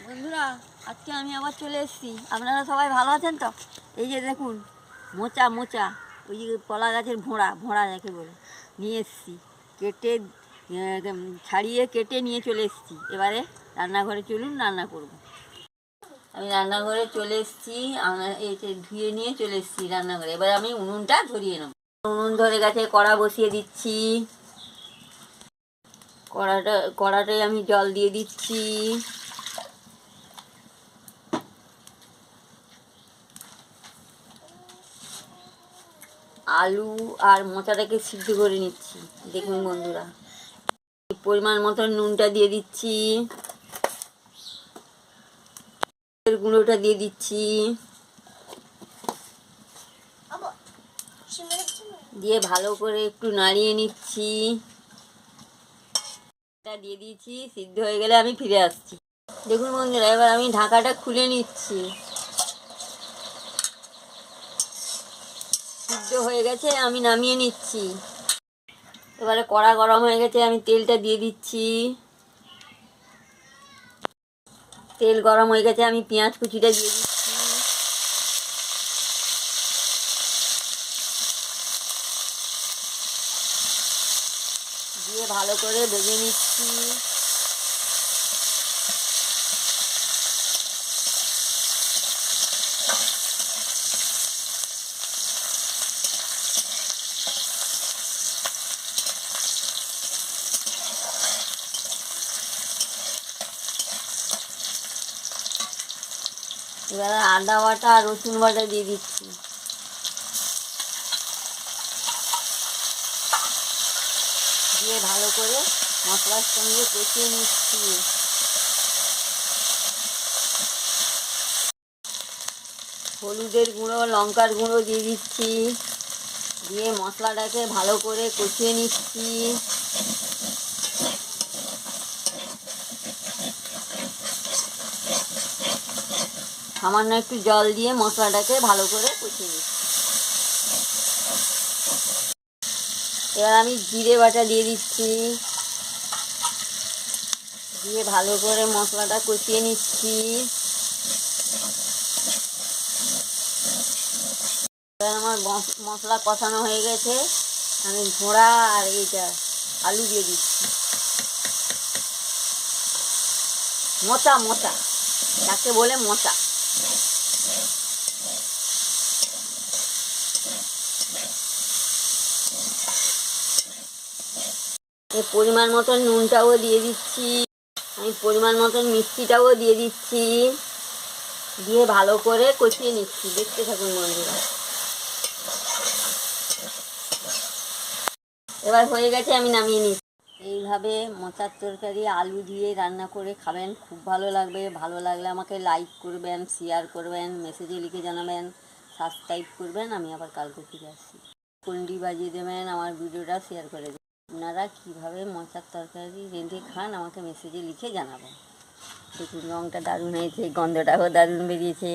বন্ধুরা, আজকে আমি আবার চলে এসেছি। আপনারা সবাই ভালো আছেন তো? এই যে দেখুন, মোচা মোচা, ওই যে কলা গাছের ভোঁড়া ভোঁড়া যাকে বলে, নিয়ে এসেছি। কেটে ছাড়িয়ে কেটে নিয়ে চলে এসেছি। এবারে রান্নাঘরে চলুন, রান্না করব। আমি রান্নাঘরে চলে এসেছি, এই ধুয়ে নিয়ে চলে এসেছি রান্নাঘরে। এবার আমি উনুনটা ধরিয়ে নেব। উনুন ধরে গেছে, কড়া বসিয়ে দিচ্ছি। কড়াটায় আমি জল দিয়ে দিচ্ছি। আলু আর মোচাটাকে সিদ্ধ করে নিচ্ছি। দেখুন বন্ধুরা, পরিমাণ মতো নুনটা দিয়ে দিচ্ছি, গুঁড়োটা দিয়ে দিচ্ছি, দিয়ে ভালো করে একটু নাড়িয়ে নিচ্ছি। এটা দিয়ে দিয়েছি, সিদ্ধ হয়ে গেলে আমি ফিরে আসছি। দেখুন বন্ধুরা, এবার আমি ঢাকাটা খুলে নিচ্ছি। সিদ্ধ হয়ে গেছে, আমি নামিয়ে নিচ্ছি। এবারে কড়া গরম হয়ে গেছে, আমি তেলটা দিয়ে দিচ্ছি। তেল গরম হয়ে গেছে, আমি পেঁয়াজ কুচিটা দিয়ে দিচ্ছি। দিয়ে ভালো করে ভেজে নিচ্ছি। এবার আদা বাটা আর রসুন বাটা দিয়ে দিচ্ছি। দিয়ে ভালো করে মশলার সঙ্গে কষিয়ে নিচ্ছি। হলুদের গুঁড়ো, লঙ্কার গুঁড়ো দিয়ে দিচ্ছি। দিয়ে মশলাটাকে ভালো করে কষিয়ে নিচ্ছি। সামান্য একটু জল দিয়ে মশলাটাকে ভালো করে কষিয়ে নিচ্ছি। এবার আমি জিরে বাটা দিয়ে দিচ্ছি। দিয়ে ভালো করে মশলাটা কষিয়ে নিচ্ছি। এবার আমার মশলা কষানো হয়ে গেছে, আমি ঘোড়া আর এইটা আলু দিয়ে দিচ্ছি। মোচা মোচা যাকে বলে মোচা। এই পরিমাণ মতন নুনটাও দিয়ে দিচ্ছি, আমি পরিমাণ মতন মিষ্টিটাও দিয়ে দিচ্ছি। দিয়ে ভালো করে কষিয়ে নিচ্ছি। দেখতে থাকুন বন্ধুরা। এবার হয়ে গেছে, আমি নামিয়ে নিচ্ছি। এইভাবে মোচার তরকারি আলু দিয়ে রান্না করে খাবেন, খুব ভালো লাগবে। ভালো লাগলে আমাকে লাইক করবেন, শেয়ার করবেন, মেসেজে লিখে জানাবেন, সাবস্ক্রাইব করবেন। আমি আবার কালকে ফিরে আসছি। ঘন্টি বাজিয়ে দেবেন, আমার ভিডিওটা শেয়ার করে দেবেন। আপনারা কীভাবে মোচার তরকারি রেঁধে খান আমাকে মেসেজে লিখে জানাবেন। দেখুন রঙটা দারুণ হয়েছে, গন্ধটাও দারুণ বেরিয়েছে।